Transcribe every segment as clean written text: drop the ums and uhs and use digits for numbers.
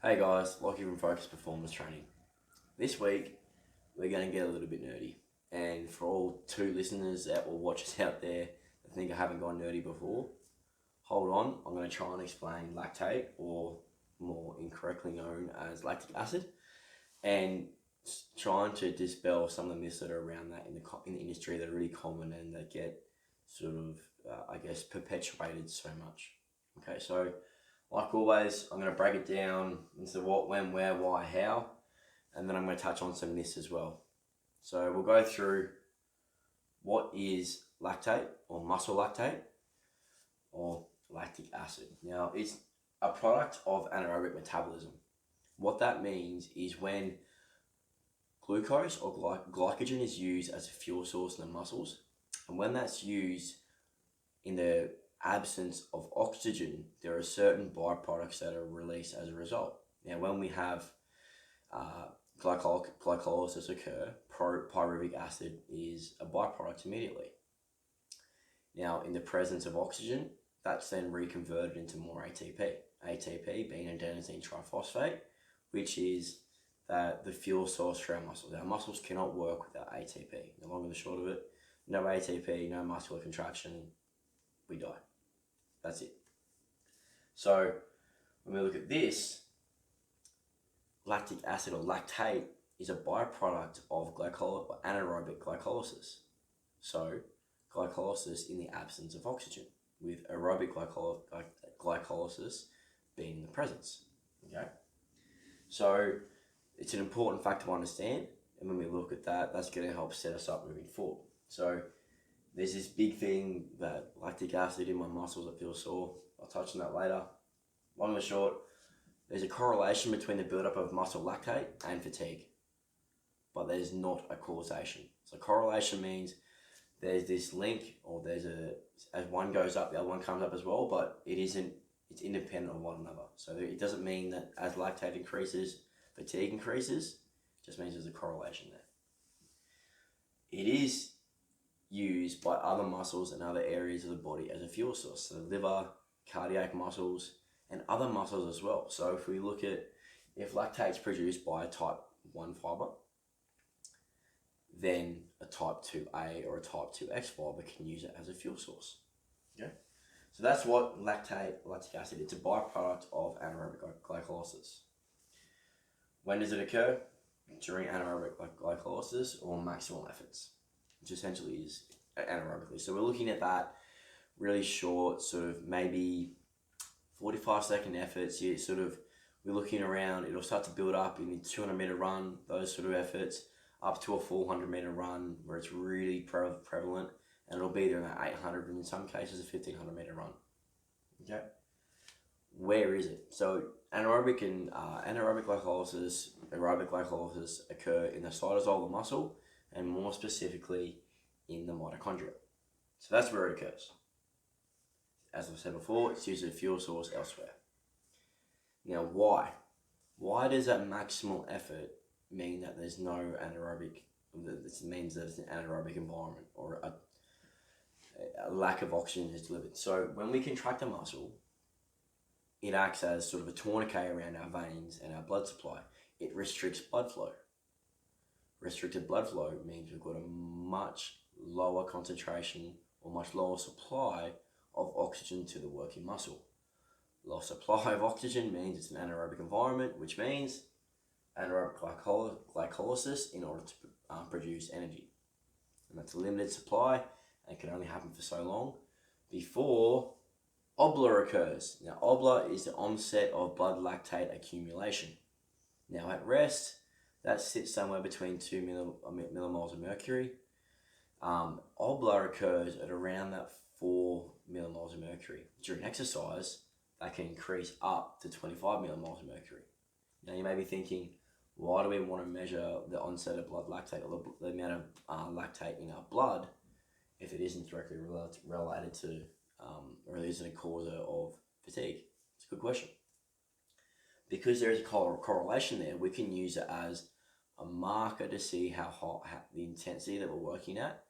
Hey guys, Lockie from Focus Performance Training. This week we're going to get a little bit nerdy, and for all two listeners that will watch us out there that think I haven't gone nerdy before, hold on, I'm going to try and explain lactate, or more incorrectly known as lactic acid, and trying to dispel some of the myths that are around that in the industry that are really common and that get sort of, perpetuated so much. Okay, so like always, I'm going to break it down into what, when, where, why, how, and then I'm going to touch on some myths as well. So we'll go through what is lactate or muscle lactate or lactic acid. Now, it's a product of anaerobic metabolism. What that means is when glucose or glycogen is used as a fuel source in the muscles, and when that's used in the absence of oxygen, there are certain byproducts that are released as a result. Now, when we have glycolysis occur, pyruvic acid is a byproduct immediately. Now, in the presence of oxygen, that's then reconverted into more ATP. ATP being adenosine triphosphate, which is the fuel source for our muscles. Our muscles cannot work without ATP. The long and the short of it, no ATP, no muscular contraction, we die. That's it. So when we look at this, lactic acid or lactate is a byproduct of anaerobic glycolysis. So glycolysis in the absence of oxygen, with aerobic glycolysis being in the presence. Okay, so it's an important fact to understand, and when we look at that, that's going to help set us up moving forward. So there's this big thing that lactic acid in my muscles that feel sore. I'll touch on that later. Long and short, there's a correlation between the buildup of muscle lactate and fatigue, but there's not a causation. So correlation means there's this link, or as one goes up, the other one comes up as well, but it's independent of one another. So it doesn't mean that as lactate increases, fatigue increases. It just means there's a correlation there. It is used by other muscles and other areas of the body as a fuel source. So the liver, cardiac muscles, and other muscles as well. So if we look at if lactate is produced by a type 1 fiber, then a type 2A or a type 2X fiber can use it as a fuel source. Okay? So that's what lactic acid, it's a byproduct of anaerobic glycolysis. When does it occur? During anaerobic glycolysis or maximal efforts, which essentially is anaerobically. So we're looking at that really short, sort of maybe 45-second efforts. We're looking around, it'll start to build up in the 200-meter run, those sort of efforts, up to a 400-meter run where it's really prevalent, and it'll be there in that 800 and in some cases a 1500-meter run. Okay, where is it? So anaerobic glycolysis, aerobic glycolysis occur in the cytosol of the muscle, and more specifically in the mitochondria. So that's where it occurs. As I said before, it's used as a fuel source elsewhere. Now, why? Why does that maximal effort mean that there's no anaerobic? This means that it's an anaerobic environment, or a lack of oxygen is delivered. So when we contract a muscle, it acts as sort of a tourniquet around our veins and our blood supply. It restricts blood flow. Restricted blood flow means we've got a much lower concentration or much lower supply of oxygen to the working muscle. Low supply of oxygen means it's an anaerobic environment, which means anaerobic glycolysis in order to produce energy. And that's a limited supply and can only happen for so long before obla occurs. Now, obla is the onset of blood lactate accumulation. Now, at rest, that sits somewhere between 2 millimoles of mercury. Obla occurs at around that 4 millimoles of mercury. During exercise, that can increase up to 25 millimoles of mercury. Now, you may be thinking, why do we want to measure the onset of blood lactate, or the amount of lactate in our blood, if it isn't directly related to, or it isn't a cause of fatigue? It's a good question. Because there is a correlation there, we can use it as a marker to see how the intensity that we're working at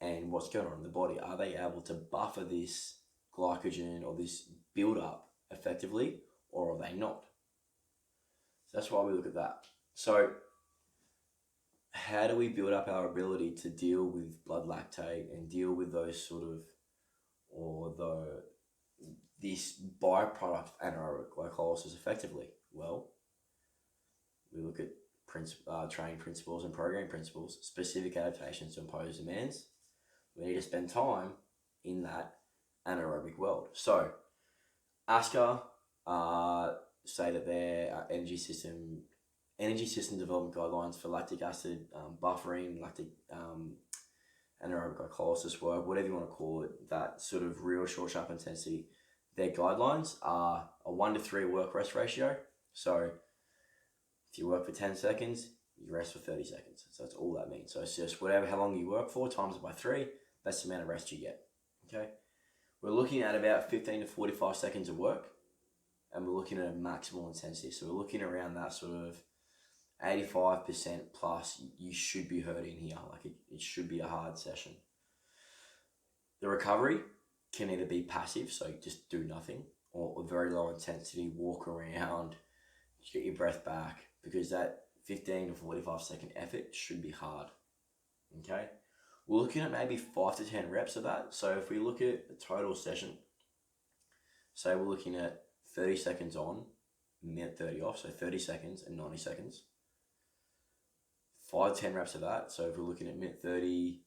and what's going on in the body. Are they able to buffer this glycogen or this build up effectively, or are they not? So that's why we look at that. So how do we build up our ability to deal with blood lactate and deal with those sort of, or this byproduct of anaerobic glycolysis effectively? Well, we look at training principles and programming principles, specific adaptations to impose demands. We need to spend time in that anaerobic world. So ASCA say that their energy system development guidelines for lactic acid buffering, lactic anaerobic glycolysis work, whatever you want to call it, that sort of real short sharp intensity, their guidelines are a 1 to 3 work rest ratio. So if you work for 10 seconds, you rest for 30 seconds. So that's all that means. So it's just how long you work for times it by 3, that's the amount of rest you get. Okay, we're looking at about 15 to 45 seconds of work, and we're looking at a maximal intensity. So we're looking around that sort of 85% plus. You should be hurting here. Like it should be a hard session. The recovery can either be passive, so just do nothing, or very low intensity, walk around, get your breath back, because that 15 to 45 second effort should be hard. Okay, we're looking at maybe 5 to 10 reps of that. So if we look at the total session, say we're looking at 30 seconds on, minute 30 off, so 30 seconds and 90 seconds. 5 to 10 reps of that. So if we're looking at minute 30,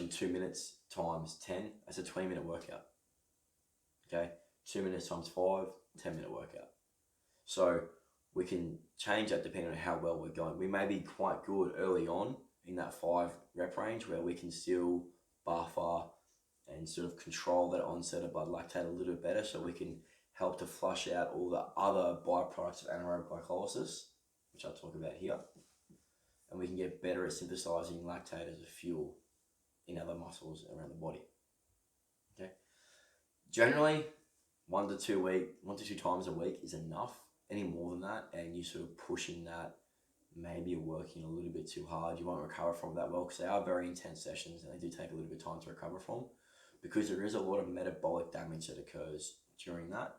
2 minutes times 10, that's a 20-minute workout. Okay, 2 minutes times 5, 10-minute workout. So we can change that depending on how well we're going. We may be quite good early on in that 5 rep range where we can still buffer and sort of control that onset of blood lactate a little bit better, so we can help to flush out all the other byproducts of anaerobic glycolysis, which I'll talk about here. And we can get better at synthesizing lactate as a fuel in other muscles around the body. Okay. Generally, 1 to 2 times a week is enough. Any more than that, and you sort of pushing that, maybe you're working a little bit too hard, you won't recover from that well, because they are very intense sessions and they do take a little bit of time to recover from, because there is a lot of metabolic damage that occurs during that,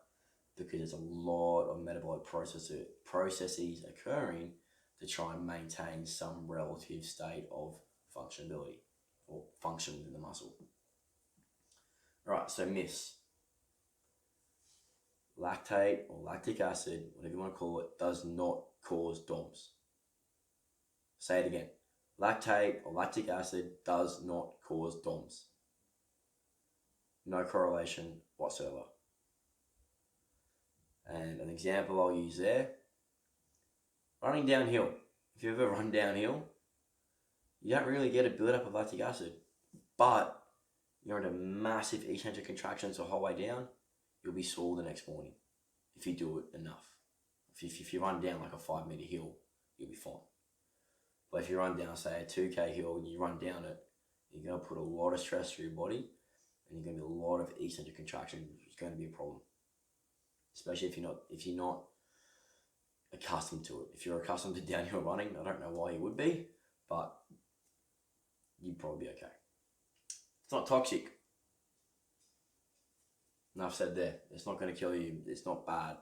because there's a lot of metabolic processes occurring to try and maintain some relative state of functionability or function within the muscle. Right, so myths. Lactate or lactic acid, whatever you want to call it, does not cause DOMS. Say it again. Lactate or lactic acid does not cause DOMS. No correlation whatsoever. And an example I'll use there, running downhill. If you ever run downhill, you don't really get a build-up of lactic acid, but you're under massive eccentric contractions the whole way down, you'll be sore the next morning if you do it enough. If you run down like a 5-meter hill, you'll be fine. But if you run down, say, a 2K hill and you run down it, you're going to put a lot of stress through your body, and you're going to be a lot of eccentric contraction, which is going to be a problem. Especially if you're not accustomed to it. If you're accustomed to downhill running, I don't know why you would be, but you'd probably be okay. It's not toxic. Enough said there. It's not going to kill you. It's not bad.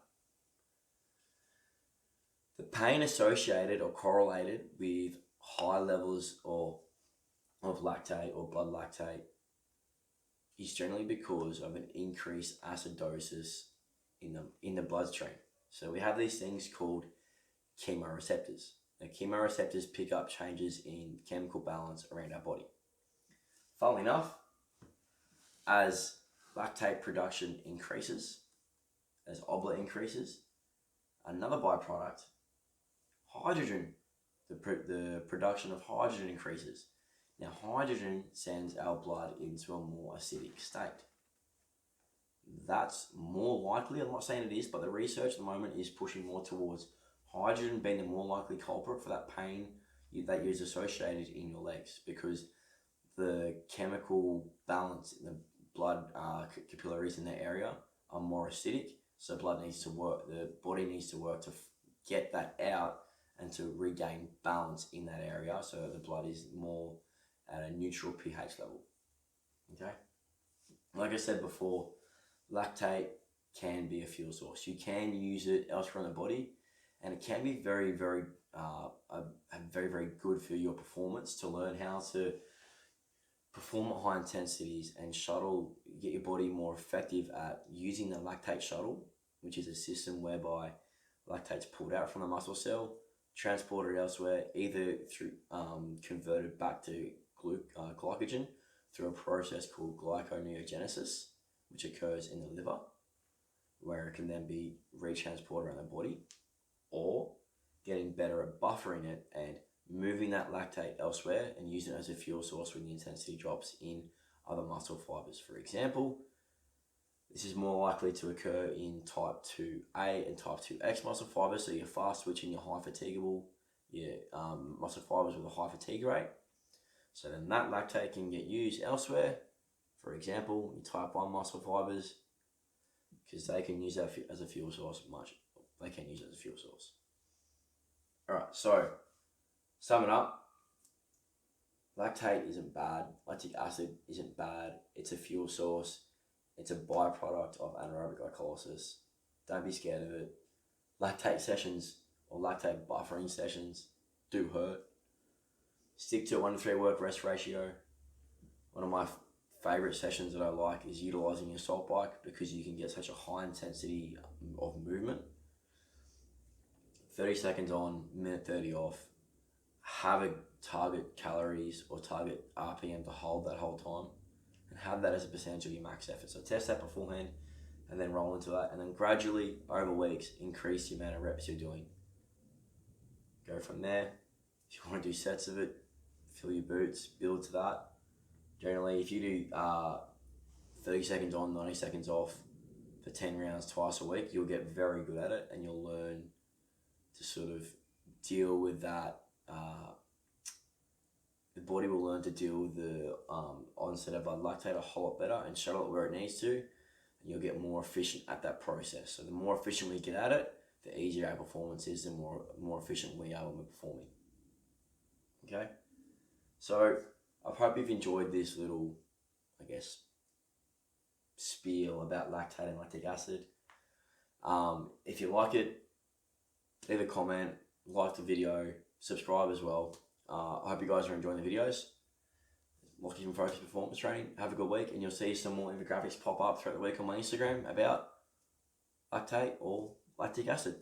The pain associated or correlated with high levels of lactate or blood lactate is generally because of an increased acidosis in the bloodstream. So we have these things called chemoreceptors. Now, chemoreceptors pick up changes in chemical balance around our body. Funnily enough, as lactate production increases, as obla increases, another byproduct, hydrogen, the production of hydrogen increases. Now, hydrogen sends our blood into a more acidic state. That's more likely, I'm not saying it is, but the research at the moment is pushing more towards hydrogen being the more likely culprit for that pain that is associated in your legs, because the chemical balance in the blood capillaries in that area are more acidic, so the body needs to work to get that out and to regain balance in that area, so the blood is more at a neutral pH level. Okay, like I said before, lactate can be a fuel source. You can use it elsewhere in the body, and it can be very, very, very good for your performance to learn how to perform at high intensities and get your body more effective at using the lactate shuttle, which is a system whereby lactate's pulled out from the muscle cell, transported elsewhere, either through converted back to glycogen through a process called glyconeogenesis, which occurs in the liver, where it can then be retransported around the body, or getting better at buffering it and moving that lactate elsewhere and using it as a fuel source when the intensity drops in other muscle fibers. For example, this is more likely to occur in type 2A and type 2X muscle fibers, so your fast twitching, your high fatigable, your muscle fibers with a high fatigue rate. So then that lactate can get used elsewhere. For example, your type 1 muscle fibers, because they can use that as a fuel source They can use it as a fuel source. Alright, so summing up, lactate isn't bad, lactic acid isn't bad, it's a fuel source, it's a byproduct of anaerobic glycolysis. Don't be scared of it. Lactate sessions or lactate buffering sessions do hurt. Stick to a 1 to 3 work rest ratio. One of my favorite sessions that I like is utilizing your assault bike, because you can get such a high intensity of movement. 30 seconds on, minute 30 off. Have a target calories or target RPM to hold that whole time, and have that as a percentage of your max effort. So test that beforehand and then roll into that, and then gradually over weeks increase the amount of reps you're doing. Go from there. If you want to do sets of it, fill your boots, build to that. Generally, if you do 30 seconds on, 90 seconds off for 10 rounds twice a week, you'll get very good at it, and you'll learn to sort of deal with that. The body will learn to deal with the onset of blood lactate a whole lot better and shuttle it where it needs to, and you'll get more efficient at that process. So the more efficient we get at it, the easier our performance is, and more efficient we are when we're performing. Okay? So I hope you've enjoyed this little, spiel about lactate and lactic acid. If you like it, leave a comment, like the video, subscribe as well. I hope you guys are enjoying the videos. Locking and Focus Performance Training. Have a good week, and you'll see some more infographics pop up throughout the week on my Instagram about lactate or lactic acid.